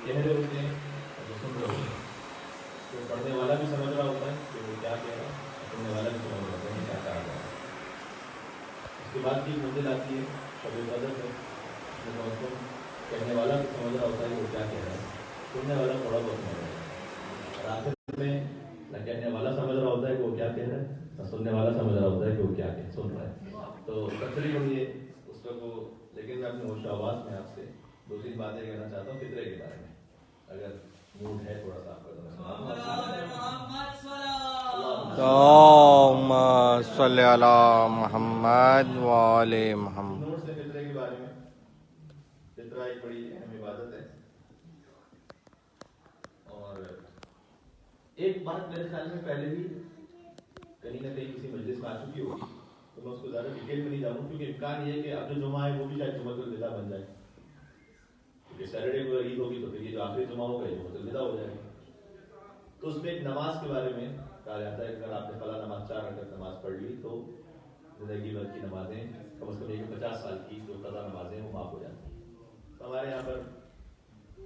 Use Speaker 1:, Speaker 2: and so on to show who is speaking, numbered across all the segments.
Speaker 1: کہہ رہے ہوتے ہیں اور سن رہے ہوتے ہیں، تو پڑھنے والا بھی سمجھ رہا ہوتا ہے کہ وہ کیا کہہ رہا ہے، سننے والا بھی سمجھ رہا ہوتا ہے کہ کیا کہا جا رہا ہے۔ اس کے بعد کی منزل آتی ہے شب قدر ہے، جو موسم کہنے والا بھی سمجھ رہا ہوتا ہے کہ وہ کیا کہہ رہا ہے، سننے والا تھوڑا بہت سمجھ رہا ہے، اور آخر میں نہ کہنے والا سمجھ رہا ہوتا ہے کہ وہ کیا کہہ رہا ہے، نہ سننے والا سمجھ رہا ہوتا ہے کہ وہ کیا سن رہا ہے۔ تو تقریباً یہ اس کو، لیکن میں اپنی ہوش و آواز میں آپ سے دو تین باتیں کہنا چاہتا ہوں فطرے کے بارے میں، اگر موڈ ہے تھوڑا سا آپ کا۔
Speaker 2: اللہم صلی علی محمد وآل محمد۔
Speaker 1: نور سے فطرے کے بارے میں، فطرہ ایک بڑی اہم عبادت ہے، اور ایک بات میرے خیال میں پہلے بھی کہیں نہ کہیں کسی مجلس میں آ چکی ہوگی، تو میں اس کو زیادہ ڈیٹیل میں نہیں جاؤں، کیونکہ امکان یہ ہے کہ اب جو جمعہ ہے وہ بھی شاید جمعۃ الوداع بن جائے، کیونکہ سیٹرڈے کو عید ہوگی تو پھر یہ جو آخری جمعہ ہوگا یہ جمعۃ الوداع ہو جائے گا۔ تو اس میں ایک نماز کے بارے میں کہا جاتا ہے کہ اگر آپ نے فلاں نماز 4 رکعت نماز پڑھ لی تو زندگی بھر کی نمازیں کم از کم 50 سال کی جو قضا نمازیں وہ معاف ہو جاتی ہیں۔ تو ہمارے یہاں پر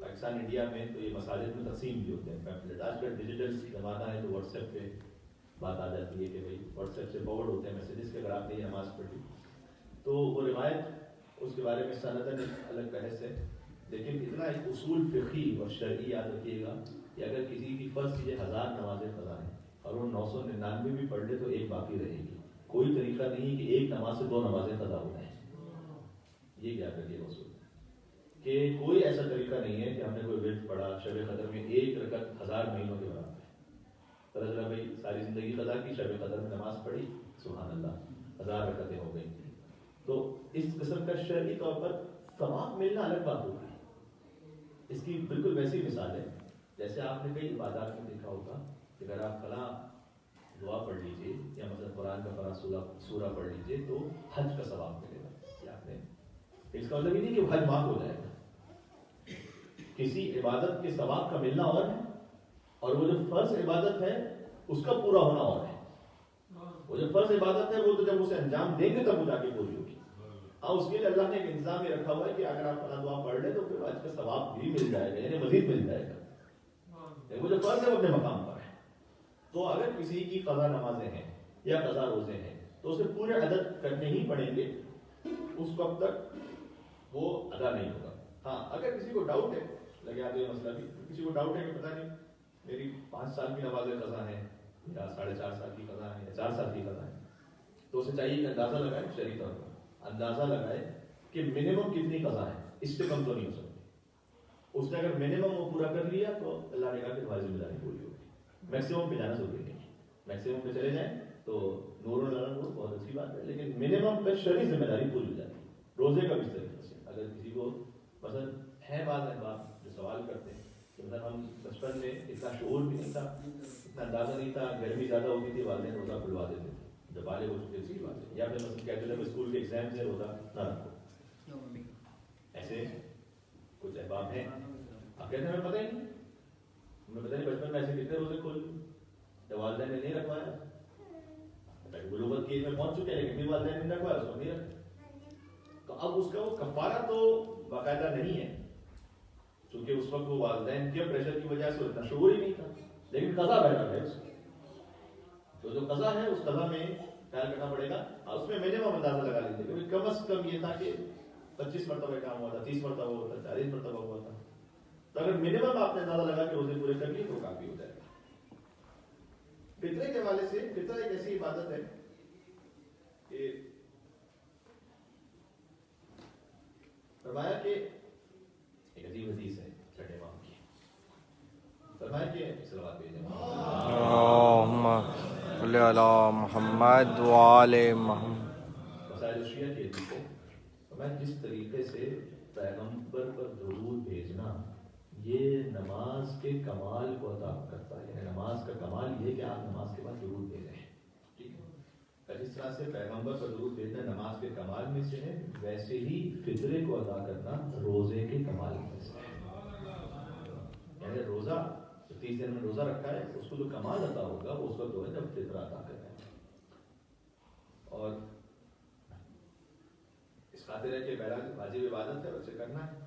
Speaker 1: پاکستان انڈیا میں تو یہ مساجد میں تقسیم بھی ہوتے ہیں پیمفلیٹ۔ آج کل ڈیجیٹل زمانہ ہے تو واٹس ایپ پہ بات آ جاتی ہے کہ بھائی واٹس ایپ سے فارورڈ ہوتے ہیں میسیجز کہ اگر آپ نے یہ نماز پڑھی، تو وہ روایت اس کے بارے میں سندن الگ بحث ہے، لیکن اتنا ایک اصول فقہی اور شرعی یاد رکھیے گا کہ اگر کسی کی فرض کیجیے 1000 نمازیں قضا ہیں اور وہ 999 بھی پڑھ لے تو ایک باقی رہے گی، کوئی طریقہ نہیں کہ ایک نماز سے 2 نمازیں قضا ہو جائیں۔ یہ یاد رکھیے اصول کہ کوئی ایسا طریقہ نہیں ہے کہ ہم نے کوئی ورد پڑھا شب قدر میں 1 رکعت 1000 مہینوں کے برابر ہے، پتہ چلا بھائی ساری زندگی قضا کی، شب قدر میں نماز پڑھی، سبحان اللہ 1000 رکعتیں ہو گئی۔ تو اس قسم کا شرعی طور پر ثواب ملنا الگ بات ہوتی ہے۔ اس کی بالکل ویسی مثال ہے جیسے آپ نے کئی عبادات میں دیکھا ہوگا کہ اگر آپ فلاں دعا پڑھ لیجئے یا مثلا قرآن کا فلاں سورہ پڑھ لیجئے تو حج کا ثواب ملے گا۔ کہ آپ نے اس کا مطلب یہ نہیں کہ حج معاف ہو جائے گا، کسی عبادت کے ثواب کا ملنا اور ہے، اور وہ جو فرض عبادت ہے اس کا پورا ہونا اور ہے۔ وہ جو فرض عبادت ہے وہ تو جب اسے انجام دیں گے تب وہ جا کے پوری ہوگی۔ ہاں اس کے لیے اللہ نے ایک انتظام یہ رکھا ہوا ہے کہ اگر آپ فلاں دعا پڑھ لیں تو پھر حج کا ثواب بھی مل جائے گا، یعنی مزید مل جائے گا۔ وہ جو فرض ہے وہ اپنے مقام پر ہے۔ تو اگر کسی کی قضا نمازیں ہیں یا قضا روزے ہیں تو اسے پورے عدد کرنے ہی پڑیں گے، اس وقت تک وہ ادا نہیں ہوگا۔ ہاں اگر کسی کو ڈاؤٹ ہے، لگے آتے یہ مسئلہ بھی، کسی کو ڈاؤٹ ہے کہ پتہ نہیں میری 5 سال کی نمازیں قضا ہیں یا 4.5 سال کی قضا ہے یا 4 سال کی قضا ہے، تو اسے چاہیے کہ اندازہ لگائے، شرعی طور پر اندازہ لگائے کہ منیمم کتنی قضا ہے، اس سے کم تو نہیں ہو سکتی۔ اس نے اگر منیمم وہ پورا کر لیا تو اللہ نے کہا کہ تمہاری ذمہ داری پوری ہوگی۔ میکسیمم پہ جانا ضروری نہیں، میکسیمم پہ چلے جائیں تو نور نور بہت اچھی بات ہے، لیکن منیمم پہ شرعی ذمہ داری پوری ہو جاتی ہے۔ روزے کا بھی اس طریقے سے اگر کسی کو مثلا ہے بعض احباب جو سوال کرتے ہیں کہ مثلا ہم بچپن میں اتنا شعور بھی نہیں تھا، اتنا اندازہ نہیں تھا، گرمی زیادہ ہوتی تھی والدین روزہ کھلوا دیتے تھے جب بالغ ہو چکے تھے والدین، یا پھر مثلا کہتے تھے اسکول کے ایگزام سے روزہ نہ رکھو۔ ایسے کچھ احباب ہیں، آپ کہتے ہیں ہمیں پتہ ہی نہیں، ہمیں پتہ نہیں بچپن میں ایسے کتنے روزے کھول جب والدین نے نہیں رکھوایا، بلوغت کی ایج میں پہنچ چکے ہیں لیکن بھی والدین نے رکھوایا اس کو نہیں رکھا۔ تو اب اس کا وہ کفارہ تو باقاعدہ نہیں ہے، چونکہ اس وقت وہ والدین کے پریشر کی وجہ سے اتنا شعور ہی نہیں تھا، لیکن قضا بہتر ہے اس کی۔ تو جو قضا ہے اس قضا میں خیال کرنا پڑے گا، اور اس میں منیمم اندازہ لگا لیجیے کہ کم از کم یہ تھا کہ 25 مرتبہ کام ہوا تھا، 30 مرتبہ ہوا تھا، 40 مرتبہ ہوا تھا، تو اگر منیمم آپ نے اندازہ لگا کہ روزے پورے کر لیے تو کافی ہو جائے گا۔ فطرے کے حوالے سے فطرہ ایک ایسی عبادت ہے کہ فرمایا کہ ایک عجیب حدیث ہے چھٹے امام کی، فرمایا کہ صلوات بھیجیں
Speaker 2: اللہم صلی علی محمد وآل محمد۔
Speaker 1: وسائل الشیعہ کی حدیث ہے، فرمایا جس طریقے سے پیغمبر پر درود بھیجنا یہ نماز کے کمال کو عطا کرتا ہے، یعنی نماز کا کمال یہ کہ آپ نماز کے بعد درود بھیجیں، ٹھیک ہے؟ جس طرح سے پیغمبر پر درود بھیجنا نماز کے کمال میں سے ہے، ویسے ہی فطرے کو ادا کرنا روزے کے کمال میں سے ہے۔ یعنی روزہ 30 دن میں روزہ رکھا ہے اس کو جو کمال عطا ہوگا وہ اس وقت ہوگا جب فطرہ عطا کرنا ہے۔ اور اس خاطر ہے کہ بہرحال واجب عبادت ہے، اسے کرنا ہے۔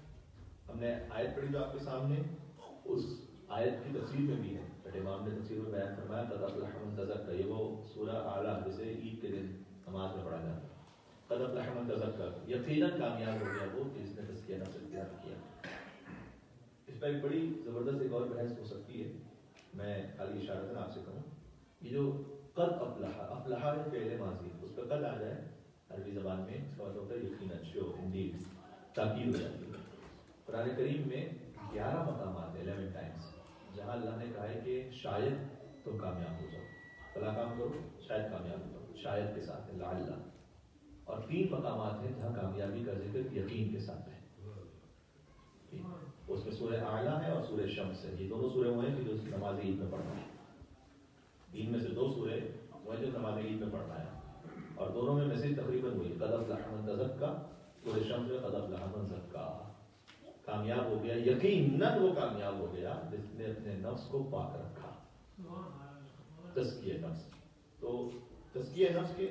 Speaker 1: ہم ہم نے آیت پڑھی جو آپ کے سامنے، اس آیت کی تفسیر میں بھی ہے، چھٹے امام نے تفسیر میں بیان فرمایا قد افلح من تزکا، یہ وہ سورہ اعلیٰ جسے عید کے دن نماز میں پڑھا جاتا ہے، قد افلح من تزکا، یقیناً کامیاب ہو گیا وہ جس نے تزکیہ نفس اختیار کیا۔ اس پر ایک بڑی زبردست ایک اور بحث ہو سکتی ہے، میں خالی اشارتاً آپ سے کہوں، یہ جو قد افلح، افلح ہے فعل ماضی، اس پہ قد آ جائے عربی زبان میں اس کا مطلب ہوتا ہے یقیناً، شیور، انڈیڈ، تاکید ہو جاتی ہے۔ قرآن کریم میں 11 مقامات ہیں، 11 ٹائمس، جہاں اللہ نے کہا ہے کہ شاید تم کامیاب ہو جاؤ، فلاں کام کرو شاید کامیاب ہو جاؤ، شاید کے ساتھ ہے لعل، اور 3 مقامات ہیں جہاں کامیابی کا ذکر یقین کے ساتھ ہے۔ اس میں سورہ اعلیٰ ہے اور سورہ شمس ہے، یہ دونوں سورے وہ ہیں کہ جو نماز عید میں پڑھنا ہے، 3 میں سے 2 سورے وہ ہیں جو نماز عید میں پڑھنا ہے، اور دونوں میں میسج تقریباً وہی، قد افلح من تزکا، سورہ شمس میں قد افلح من زکا، کامیاب ہو گیا، یقیناً وہ کامیاب ہو گیا جس نے اپنے نفس کو پاک رکھا، تزکیہ نفس۔ تو تزکیہ نفس کے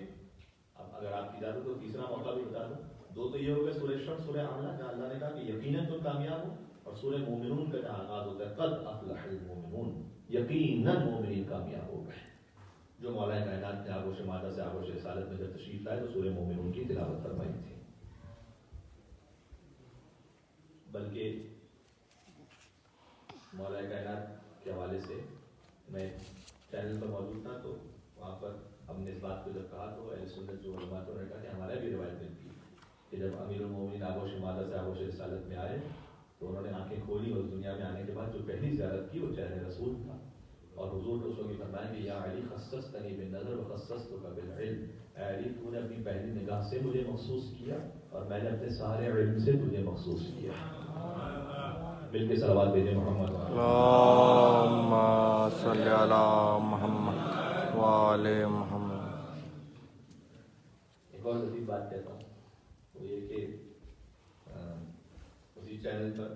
Speaker 1: اب اگر آپ کی اجازت ہو تیسرا موقع بھی بتا دوں، 2 تو یہ ہو گئے سورہ شمس، سورہ اعلیٰ جہاں اللہ نے کہا کہ یقیناً تم کامیاب ہو، اور سورہ مومنون کا جہاں آغاز ہوتا ہے قد افلح المومنون، یقیناً مومنین کامیاب ہو گئے۔ جو مولا کائنات نے آغوش مادہ سے آغوش رسالت میں جب تشریف لائے تو سورہ مومنون کی تلاوت فرمائی تھی۔ بلکہ مولا کائنات کے حوالے سے میں چینل پر موجود تھا، تو وہاں پر ہم نے اس بات کو جب کہا تو اہل سنت جو علماء نے کہا کہ ہمارا بھی روایت ملتی ہے کہ جب امیر المومنین آغوش مادہ سے آغوش رسالت میں آئے تو انہوں نے آنکھیں کھولی، اور دنیا میں آنے کے بعد جو پہلی زیارت کی وہ چہرہ رسول تھا، اور حضور نے اس وقت فرمایا کہ یا علی خصصتنی بالنظر وخصصتک بالعلم، اے علی تو نے اپنی پہلی نگاہ سے مجھے مخصوص کیا اور میں نے اپنے سارے علم سے تجھے مخصوص کیا۔ مل کے صلوات بھیجیں محمد
Speaker 2: اللہم صلی علی محمد وآل محمد۔
Speaker 1: ایک اور لطیف بات کہتا ہوں، وہ یہ کہ اسی چینل پر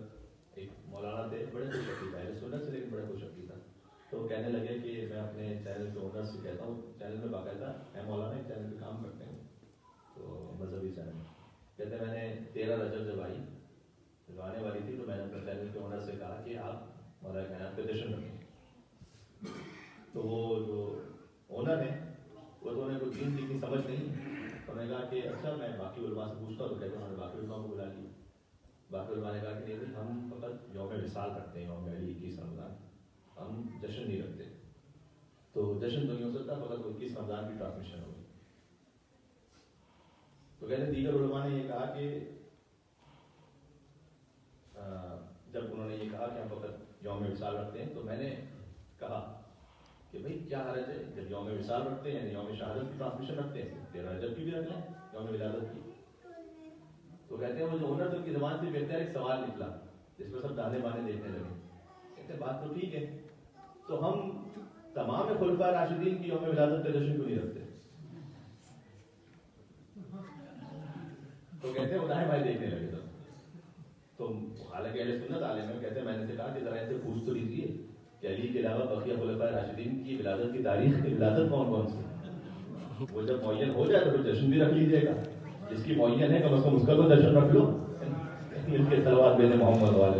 Speaker 1: ایک مولانا تھے، بڑے خوش عقیدہ ہے سنت سے، لیکن بڑے خوش عقیدہ، تو کہنے لگے کہ میں اپنے چینل کے اونر سے کہتا ہوں، چینل میں باقاعدہ میں مولانا ایک چینل پہ کام کرتے ہیں، تو مذہبی چینل، کہتے ہیں میں نے 13 رجب جب آنے والی تھی تو میں نے اپنے چینل کے اونر سے کہا کہ آپ مولا کائنات پہ جشن رکھیں، تو وہ جو اونر ہیں وہ تو انہیں کچھ دین کی اتنی سمجھ نہیں، انہوں نے کہا کہ اچھا میں باقی علماء سے پوچھتا ہوں، تو کہتے ہیں انہوں نے باقی علماء کو بلا لیا، باقی علماء نے کہا کہ نہیں ہم فقط یوم وصال رکھتے ہیں، یوم علی 21 رمضان، ہم جشن نہیں رکھتے، تو جشن تو نہیں ہو سکتا، فقط 21 رمضان کی ٹرانسمیشن ہوگی۔ تو کہتے ہیں دیگر علماء نے یہ کہا کہ جب انہوں نے یہ کہا کہ ہم فقط یوم وصال رکھتے ہیں، تو میں نے کہا کہ بھئی کیا حرج ہے، جب یوم وصال رکھتے ہیں یوم شہادت کی ٹرانسمیشن رکھتے ہیں، 13 رجب کی بھی رکھ لیں، یوم ولادت کی۔ تو کہتے ہیں وہ جو اونر ان کی زبان سے بہتر ایک سوال نکلا جس میں سب دانے بانے دیکھنے لگے، کہتے ہیں بات تو ٹھیک ہے، تو ہم تمام خلفاء راشدین کی یوم ولادت کا جشن کیوں نہیں رکھتے؟ تو کہتے ہیں وہ دائیں بائیں دیکھنے لگے سب، تو حالانکہ اہل سنت عالم ہے، کہتے ہیں میں نے سے کہا کہ ذرا ایسے پوچھ تو لیجیے کہ علی کے علاوہ بقیہ خلفاء راشدین کی ولادت کی تاریخ کی ولادت کون کون سی، وہ جب معین ہو جائے تو پھر جشن بھی رکھ لیجیے گا، جس کی معین ہے کم از کم اس کا تو جشن رکھ لو۔ ان کے صلوات بھیجیں محمد والے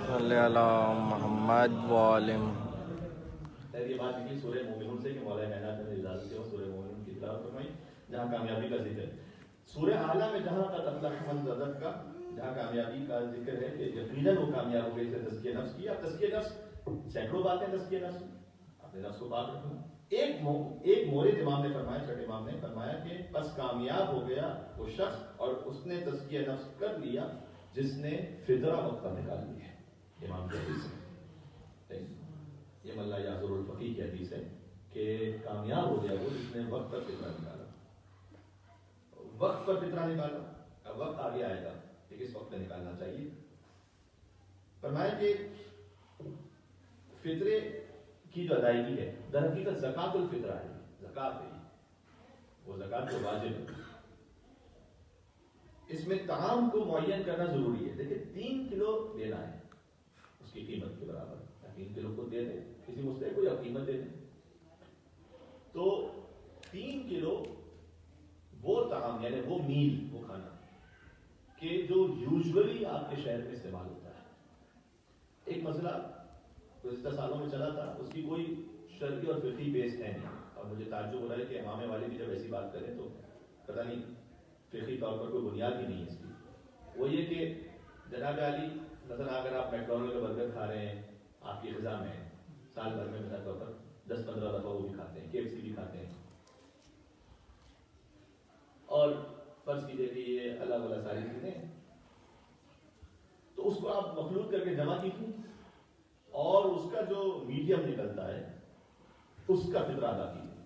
Speaker 2: صلی علی محمد وآل محمد۔
Speaker 1: یہ بات نکلی سورہ مومنون سے کہ مولا کائنات نے اجازت دی اور سورہ مومنون کی تلاوت فرمائی جہاں کامیابی کا ذکر ہے۔ سورہ اعلیٰ میں جہاں قد افلح من تزکا، جہاں کامیابی کا ذکر ہے کہ یقیناً وہ کامیاب ہو گئی سے تزکیہ نفس کی۔ اب تزکیہ نفس سینکڑوں باتیں، تزکیہ نفس اپنے نفس کو پاک رکھنا، ایک مورد امام نے فرمایا، چھٹے امام نے فرمایا کہ بس کامیاب ہو گیا وہ شخص اور اس نے تزکیہ نفس کر لیا جس نے فطرہ وقت پر نکال لی ہے۔ امام کی حدیث ہے، یہ ملا یعذر الفقی کی حدیث ہے کہ کامیاب ہو گیا وہ جس نے وقت پر فطرہ نکالا، وقت پر فطرہ نکالا۔ اب وقت آگے آئے گا کہ کس وقت میں نکالنا چاہیے۔ فرمایا کہ فطرے کی جو ادائیگی ہے در حقیقت زکوٰۃ الفطرہ ہے، زکوٰۃ ہے، وہ زکوٰۃ جو واجب ہے، اس میں طعام کو معین کرنا ضروری ہے۔ دیکھیں 3 کلو لینا ہے اس کی قیمت کے برابر، 3 کلو کو دے دیں کسی مستحق کو یا قیمت دے دیں، تو 3 کلو وہ طعام یعنی وہ میل، وہ کھانا کہ جو یوزولی آپ کے شہر میں استعمال ہوتا ہے. ایک مسئلہ گزشتہ سالوں میں چلا تھا, اس کی کوئی شرعی اور فقہی بیس ہے نہیں, اور مجھے تعجب ہو رہا ہے کہ امام والے بھی جب ایسی بات کریں تو پتہ نہیں فقہی طور پر کوئی بنیاد ہی نہیں ہے اس کی. وہ یہ کہ جناب علی مثلا اگر آپ میکڈونلڈ کا برگر کھا رہے ہیں, آپ کی غذا میں سال بھر میں مثال طور پر 10-15 دفعہ وہ بھی کھاتے ہیں, KFC بھی کھاتے ہیں, اور فرض کیجیے کہ یہ اللہ والا ساری چیزیں, تو اس کو آپ مخلوط کر کے جمع کیجیے اور اس کا جو میڈیم نکلتا ہے اس کا فطرہ ادا کیجیے.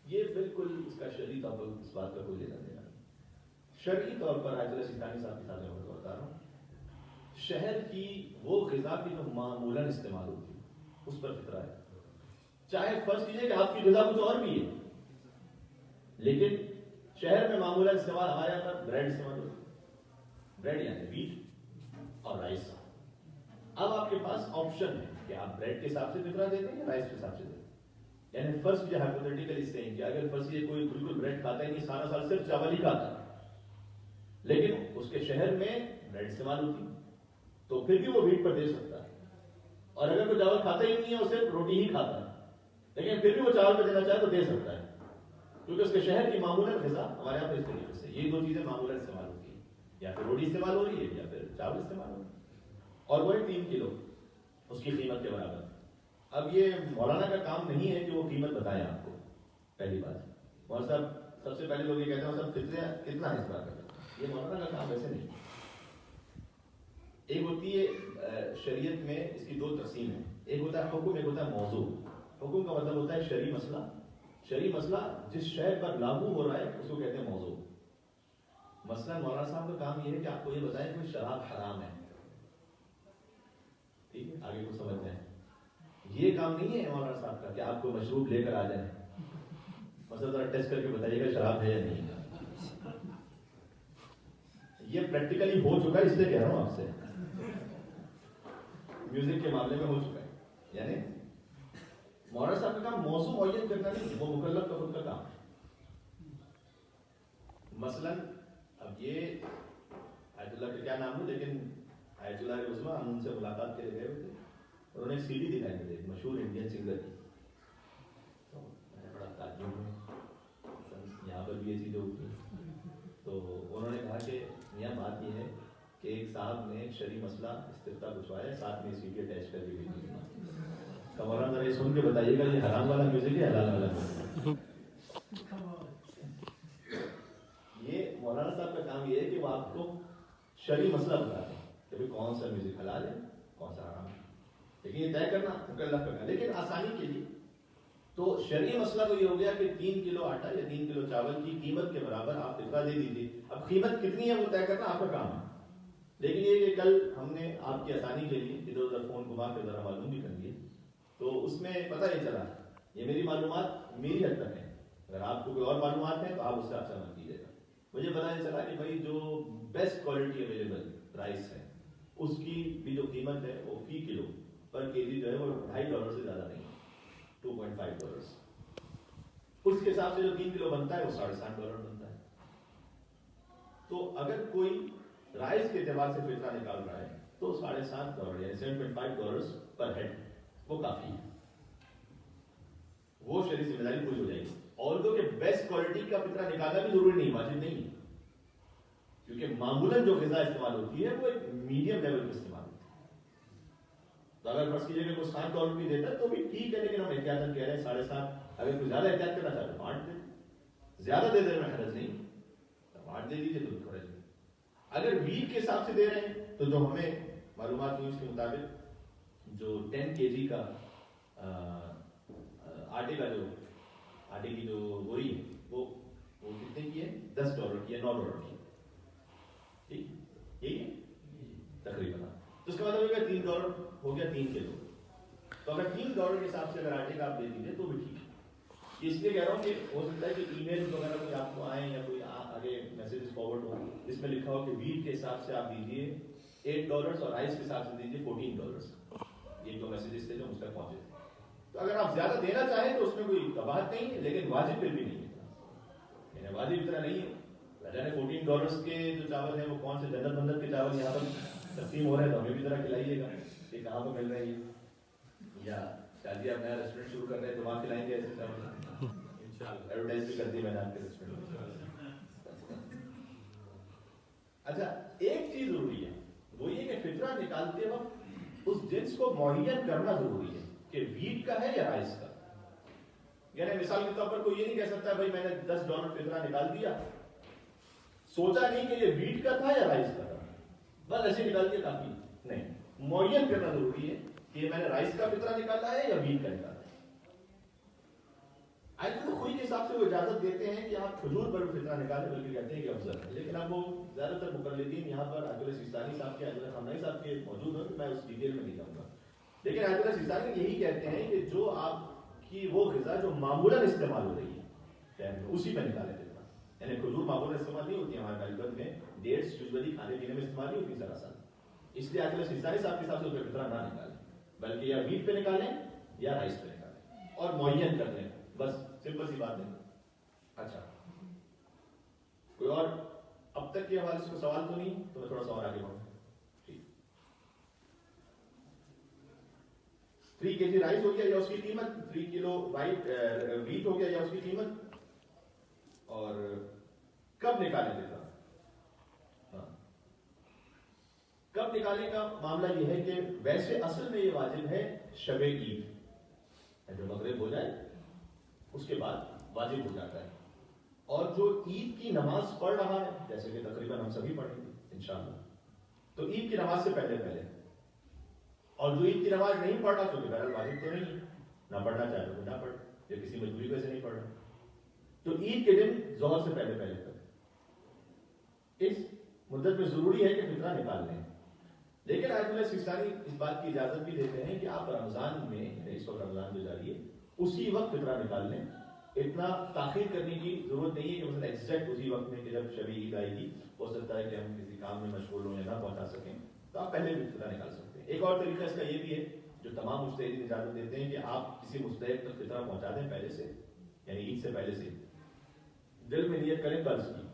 Speaker 1: یہ بالکل اس کا شرعی طور پر اس بات کا کوئی لینا دینا نہیں. شرعی طور پر آیت اللہ سیستانی صاحب کے ساتھ میں بتا رہا ہوں, شہر کی وہ غذا کی جو معمولاً استعمال ہوتی ہے اس پر فطرہ ہے. چاہے فرض کیجیے کہ آپ کی غذا کچھ اور بھی ہے, لیکن شہر میں معمولاً استعمال ہمارے یہاں پر بریڈ استعمال ہوتی ہے, بریڈ یعنی ویٹ اور رائس. اب آپ کے پاس آپشن ہے کہ آپ بریڈ کے حساب سے فطرہ دیتے ہیں یا رائس کے حساب سے دیتے ہیں. یعنی فرض کیجیے ہائپوتھیٹیکلی سیئنگ کہ اگر فرض کیجیے کوئی بالکل بریڈ کھاتا ہی نہیں, سارا سال صرف چاول ہی کھاتا ہے, لیکن اس کے شہر میں بریڈ استعمال ہوتی ہے, تو پھر بھی وہ ویٹ پر دے سکتا ہے. اور اگر کوئی چاول کھاتا ہی نہیں ہے, اسے روٹی ہی کھاتا ہے, لیکن پھر بھی وہ چاول پہ دینا چاہے تو دے سکتا ہے, کیونکہ اس کے شہر کی معمولاً غذا ہمارے یہاں پہ اس طریقے سے یہ دو چیزیں معمولاً استعمال ہوتی ہیں, یا پھر روٹی استعمال ہو رہی ہے یا پھر چاول استعمال ہو رہا ہے, اور وہ 3 کلو اس کی قیمت کے برابر. اب یہ مولانا کا کام نہیں ہے کہ وہ قیمت بتائیں آپ کو. پہلی بات, مولانا صاحب سب سے پہلے لوگ یہ کہتے ہیں سب فطرہ کتنا ہے اس بات کا, یہ مولانا کا کام ویسے نہیں. ایک ہوتی ہے شریعت میں اس کی 2 تقسیم ہیں, ایک ہوتا ہے حکم, ایک ہوتا ہے موضوع. حکم کا مطلب ہوتا ہے شرعی مسئلہ. شرعی مسئلہ جس شہر پر لاگو ہو رہا ہے اس کو کہتے ہیں موضوع. مثلا مولانا صاحب کا کام یہ ہے کہ آپ کو یہ بتائیں کہ شراب حرام ہے, ٹھیک ہے, آگے کو سمجھتے ہیں. یہ کام نہیں ہے مولانا صاحب کا کہ آپ کو مشروب لے کر آ جائیں, مثلا ذرا ٹیسٹ کر کے بتائیے گا شراب ہے یا نہیں. یہ پریکٹیکلی ہو چکا ہے, اس لیے کہہ رہا ہوں آپ سے. میوزک کے معاملے میں ہو چکا ہے. یعنی مولانا صاحب کا کام موضوع معین کرنا نہیں, وہ مکلف کا خود کا کام ہے. مثلا اب یہ آیت اللہ کا کیا نام ہے, لیکن آیت اللہ کے عظمیٰ ہم ان سے ملاقات کے لیے گئے ہوئے تھے, انہوں نے ایک CD دکھائی مجھے, ایک مشہور انڈین سنگر کی. تو میں نے بڑا تعجب ہوا, یہاں پر بھی یہ چیزیں ہوتی ہیں. تو انہوں نے کہا کہ میاں بات یہ ہے کہ ایک صاحب نے ایک شرعی مسئلہ استفتاء پوچھوایا, ساتھ میں CD اٹیچ کر کے بھیجی. تو مولانا ذرا یہ سن کے بتائیے گا یہ حرام والا میوزک ہے حلال والا میوزک. یہ مولانا صاحب کا کام یہ ہے کہ وہ آپ کو شرعی مسئلہ بتاتے ہیں کہ کون سا میوزک حلال ہے کون سا حرام ہے, لیکن یہ طے کرنا مکلف کا. لیکن آسانی کے لیے تو شرعی مسئلہ تو یہ ہو گیا کہ 3 کلو آٹا یا 3 کلو چاول کی قیمت کے برابر آپ فطرہ دے دیجیے. اب قیمت کتنی ہے وہ طے کرنا آپ کا کام ہے. لیکن یہ کہ کل ہم نے آپ کی آسانی کے لیے ادھر ادھر فون گھما کے ذرا معلوم بھی کر لیے, تو اس میں پتہ یہ چلا یہ میری معلومات میری حد تک ہیں. اگر آپ کو کوئی اور معلومات ہیں تو آپ اس سے آپ سے عمل کیجیے گا. مجھے پتہ یہ چلا کہ بھائی جو بیسٹ کوالٹی اویلیبل رائس ہے اس کی بھی جو قیمت ہے وہ فی کلو پر کیجی جو ہے وہ $2.5 سے زیادہ نہیں, $2.5. اس کے حساب سے جو 3 کلو بنتا ہے وہ $7.5 بنتا ہے. تو اگر کوئی رائس کے اعتبار سے فطرہ نکال رہا ہے تو $7.5 یعنی $7.5 پر ہیڈ وہ کافی ہے, وہ شرعی ذمہ داری پوری ہو جائے گی. اور تو کہ بیسٹ کوالٹی کا فطرہ نکالنا بھی ضروری نہیں, واجب نہیں ہے, کیونکہ معمولاً جو غذا استعمال ہوتی ہے وہ ایک میڈیم لیول پہ استعمال ہوتی ہے. تو اگر فرض کیجیے کہ کوئی $7 بھی دیتا ہے تو بھی ٹھیک ہے, لیکن ہم احتیاطاً کہہ رہے ہیں 7.5. اگر کوئی زیادہ احتیاط کرنا چاہے تو 8 دے, زیادہ دے دینے میں حرج نہیں, 8 دے دیجیے تو حرج نہیں. اگر ویک کے حساب سے دے رہے ہیں تو جو ہمیں معلومات ہوئی اس کے مطابق جو 10 kg کا آٹے کی جو بوری ہے وہ کتنے کی ہے, $10 کی ہے, $9 کی. ٹھیک ہے تقریباً. تو اس کا مطلب ہے $3 ہو گیا 3 کلو. تو اگر $3 کے حساب سے اگر آٹے کا آپ دے دیجیے تو بھی ٹھیک ہے. اس لیے کہہ رہا ہوں کہ ہو سکتا ہے کہ ای میل وغیرہ کوئی آپ کو آئیں یا کوئی آگے میسیج فارورڈ ہو جس میں لکھا ہو کہ ویٹ کے حساب سے آپ دیجیے $8 اور رائس کے حساب سے دیجیے $14. یہ دو میسیجز تھے جو مجھ تک پہنچے تھے. تو اگر آپ زیادہ دینا چاہیں تو اس میں کوئی قباحت نہیں ہے, لیکن واجب پھر بھی نہیں ہے. یعنی واجب اتنا نہیں ہے, جانے $14 کے جو چاول ہیں وہ کون سے جنت بندر کے چاول یہاں پر تقسیم ہو رہے ہیں، تو ہمیں بھی ذرا کھلائیے گا کہ کہاں پہ مل رہے ہیں یہ، یا شادی آپ نیا ریسٹورینٹ شروع کر رہے ہیں تو وہاں کھلائیں گے ایسے چاول، ایڈورٹائز بھی کر دی میں نے آپ کے ریسٹورینٹ میں۔ اچھا ایک چیز ضروری ہے، وہ یہ کہ فطرہ نکالتے وقت اس جنس کو معین کرنا ضروری ہے کہ ویٹ کا ہے یا رائس کا۔ یعنی مثال کے طور پر کوئی یہ نہیں کہہ سکتا بھائی میں نے $10 فطرہ نکال دیا، سوچا نہیں کہ یہ ویٹ کا تھا یا رائس کا تھا، بس ایسے نکال دیا کافی نہیں، معین کرنا ضروری ہے کہ میں نے رائس کا فطرہ نکالا ہے یا ویٹ کا نکالا ہے۔ آج تو خوئی کے حساب سے وہ اجازت دیتے ہیں کہ آپ کھجور پر فطرہ نکالیں، بلکہ کہتے ہیں کہ افضل ہے، لیکن اب وہ زیادہ تر مقلدین یہاں پر آیت اللہ سیستانی صاحب کے، آیت اللہ خامنہئی صاحب کے موجود ہیں، میں اس ڈیٹیل میں نہیں جاؤں گا، لیکن آیت اللہ سیستانی یہی کہتے ہیں کہ جو آپ کی وہ غذا جو معمولاً استعمال ہو رہی ہے اسی پہ نکالیں فطرہ۔ یعنی کھجور معمولاً استعمال نہیں ہوتی ہے ہمارے میلبرن میں، ڈیٹس یوزلی کھانے پینے میں استعمال نہیں ہوتی سراسر، اس لیے آیت اللہ سیستانی صاحب کے حساب سے اس پہ فطرہ نہ نکالیں، بلکہ یا ویٹ پہ نکالیں یا رائس پہ نکالیں اور معین کر لیں، بس سمپل سی بات ہے۔ اچھا کوئی اور اب تک کے حوالے سے کوئی سوال تو نہیں؟ تو میں تھوڑا سا اور آگے بڑھوں۔ 3 kg رائس ہو گیا یا اس کی قیمت، 3 کلو ویٹ ہو گیا یا اس کی قیمت، اور کب نکالیں فطرہ؟ ہاں کب نکالنے کا معاملہ یہ ہے کہ ویسے اصل میں یہ واجب ہے شب عید، جو مغرب ہو جائے اس کے بعد واجب ہو جاتا ہے، اور جو عید کی نماز پڑھ رہا ہے جیسے کہ تقریباً ہم سبھی پڑھیں گے انشاءاللہ، تو عید کی نماز سے پہلے پہلے، اور جو عید کی نماز نہیں پڑھ رہا تو بہرحال واجب تو نہیں، نہ پڑھنا چاہے تو نہ پڑھ، یا کسی مجبوری وجہ سے نہیں پڑھ رہا، تو عید کے دن ظہر سے پہلے پہلے تک اس مدت میں ضروری ہے کہ فطرہ نکال لیں۔ لیکن آیت اللہ سیستانی اس بات کی اجازت بھی دیتے ہیں کہ آپ رمضان میں، اس وقت رمضان جو جاری ہے اسی وقت فطرہ نکال لیں، اتنا تاخیر کرنے کی ضرورت نہیں ہے کہ مثلا ایگزیکٹ اسی وقت میں کہ جب شب عید آئے گی ہو سکتا ہے کہ ہم کسی کام میں مشغول ہوں یا نہ پہنچا سکیں، تو آپ پہلے بھی فطرہ نکال سکتے ہیں۔ ایک اور طریقہ اس کا یہ بھی ہے جو تمام مجتہدین اجازت دیتے ہیں کہ آپ کسی مستحق تک فطرہ پہنچا دیں پہلے سے، یعنی عید سے پہلے سے دل میں نیت کریں قرض کی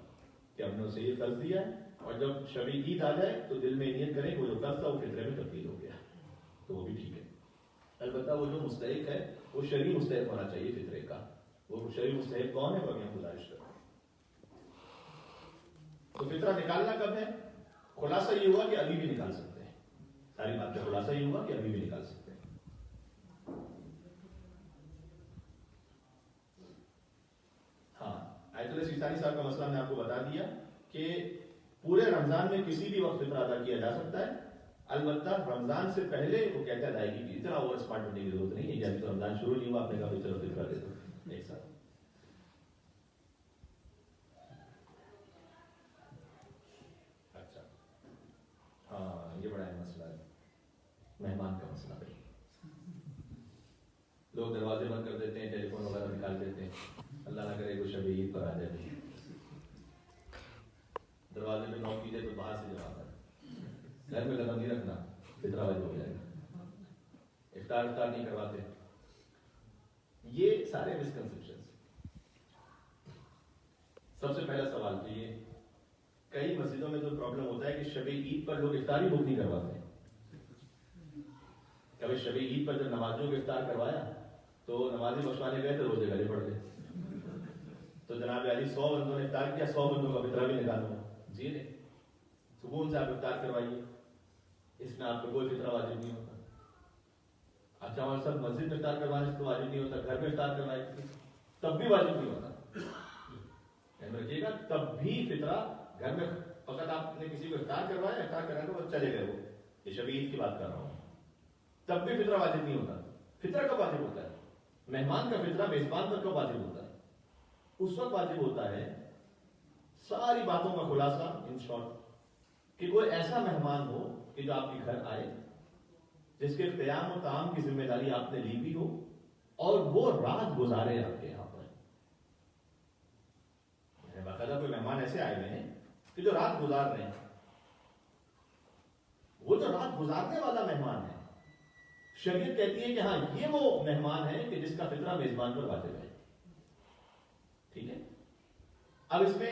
Speaker 1: کہ ہم نے اسے یہ قرض دیا ہے، اور جب شب عید آ جائے تو دل میں نیت کریں کہ وہ جو قرض تھا وہ فطرے میں تبدیل ہو گیا، تو وہ بھی ٹھیک ہے۔ البتہ وہ جو مستحق ہے وہ شرعی مستحق ہونا چاہیے فطرے کا، وہ شرعی مستحق کون ہے وہ ابھی ہم گزارش کریں۔ تو فطرہ نکالنا کب ہے؟ خلاصہ یہ ہوا کہ ابھی بھی نکال سکتے ہیں، ساری بات کا خلاصہ یہ ہوا کہ ابھی بھی نکال سکتے ہیں۔ ہاں آیت اللہ سیستانی صاحب کا مسئلہ میں آپ کو بتا دیا کہ پورے رمضان میں کسی بھی وقت فطرہ ادا کیا جا سکتا ہے، البتہ رمضان سے پہلے وہ کہتا ہے ادائیگی کی، اتنا اوور اسمارٹ ہونے کی ضرورت نہیں ہے کہ ابھی تو رمضان شروع نہیں ہوا آپ نے کہا چلو فطرہ دے دو ایک ساتھ۔ اچھا ہاں یہ بڑا اہم مسئلہ ہے، مہمان کا مسئلہ بھائی، لوگ دروازے بند کر دیتے ہیں، ٹیلی فون وغیرہ نکال دیتے ہیں، اللہ نہ کرے کوئی شب عید پر آ جائے، دروازے پہ نوک کیجیے تو باہر سے جواب ہے، گھر میں قدم نہیں رکھنا، فطرہ واجب ہو جائے گا، افطار نہیں کرواتے، یہ سارے مسکنسیپشن۔ سب سے پہلا سوال تو یہ، کئی مسجدوں میں جو پرابلم ہوتا ہے کہ شب عید پر لوگ افطاری بک نہیں کرواتے، کبھی شب عید پر جب نمازیوں کو افطار کروایا تو نمازی بخشوانے گئے تو روزے گلے پڑ گئے، تو جناب علی 100 بندوں نے افطار کیا، 100 بندوں کا فطرہ بھی نکالو، جی نہیں، سکون سے آپ افطار کروائیے، اس میں آپ کو کوئی فطرہ واجب نہیں ہوتا۔ اچھا اور سب مسجد میں افطار کروانے سے تو واجب نہیں ہوتا، گھر میں افطار کروائے تب بھی واجب نہیں ہوتا، رکھیے گا تب بھی فطرہ گھر میں، فقط آپ نے کسی کو افطار کروایا، افطار کرانے کے بعد چلے گئے، وہ یہ شب عید کی بات کر رہا ہوں، تب بھی فطرہ واجب نہیں ہوتا۔ فطرہ کب واجب ہوتا ہے؟ مہمان کا فطرہ میزبان پر کب واجب ہوتا ہے؟ اس وقت واجب ہوتا ہے، ساری باتوں کا خلاصہ ان شارٹ، کہ کوئی ایسا مہمان ہو کہ جو آپ کے گھر آئے، جس کے قیام و طعام کی ذمہ داری آپ نے لی بھی ہو، اور وہ رات گزارے آپ کے یہاں پر۔ باقاعدہ کوئی مہمان ایسے آئے ہوئے ہیں کہ جو رات گزار رہے ہیں، وہ جو رات گزارنے والا مہمان ہے، شریعت کہتی ہے کہ ہاں یہ وہ مہمان ہے کہ جس کا فطرہ میزبان پر واجب ہے، ٹھیک ہے۔ اب اس میں